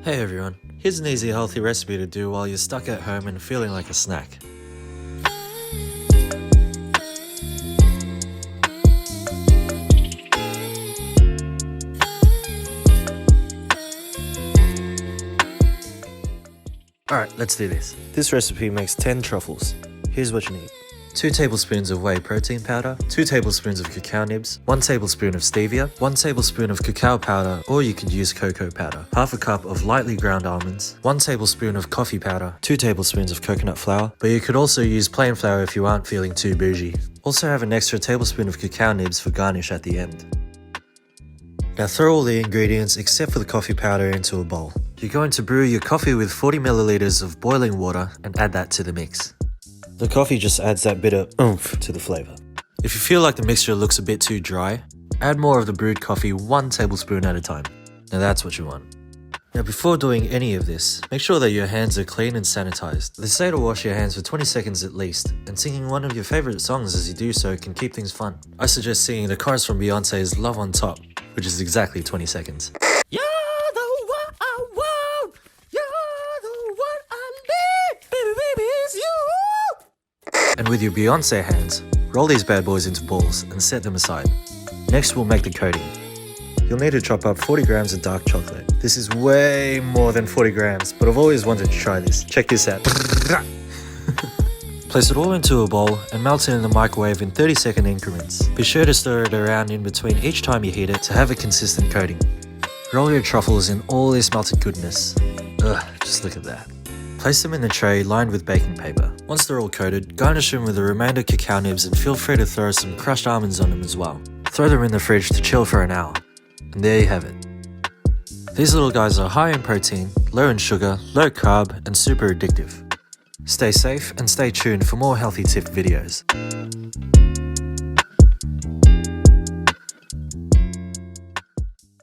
Hey everyone, here's an easy healthy recipe to do while you're stuck at home and feeling like a snack. Alright, let's do this. This recipe makes 10 truffles. Here's what you need. 2 tablespoons of whey protein powder, 2 tablespoons of cacao nibs, 1 tablespoon of stevia, 1 tablespoon of cacao powder, or you could use cocoa powder, half a cup of lightly ground almonds, 1 tablespoon of coffee powder, 2 tablespoons of coconut flour, but you could also use plain flour if you aren't feeling too bougie. Also have an extra tablespoon of cacao nibs for garnish at the end. Now throw all the ingredients except for the coffee powder into a bowl. You're going to brew your coffee with 40 milliliters of boiling water and add that to the mix. The coffee just adds that bit of oomph to the flavor. If you feel like the mixture looks a bit too dry, add more of the brewed coffee 1 tablespoon at a time. Now that's what you want. Now before doing any of this, make sure that your hands are clean and sanitized. They say to wash your hands for 20 seconds at least, and singing one of your favorite songs as you do so can keep things fun. I suggest singing the chorus from Beyonce's Love on Top, which is exactly 20 seconds. You're the one I want, you're the one I need, baby, it's you. And with your Beyonce hands, roll these bad boys into balls and set them aside. Next we'll make the coating. You'll need to chop up 40 grams of dark chocolate. This is way more than 40 grams, but I've always wanted to try this. Check this out. Place it all into a bowl and melt it in the microwave in 30-second increments. Be sure to stir it around in between each time you heat it to have a consistent coating. Roll your truffles in all this melted goodness. Ugh, just look at that. Place them in a tray lined with baking paper. Once they're all coated, garnish them with the remainder cacao nibs and feel free to throw some crushed almonds on them as well. Throw them in the fridge to chill for an hour. And there you have it. These little guys are high in protein, low in sugar, low carb, and super addictive. Stay safe and stay tuned for more healthy tip videos.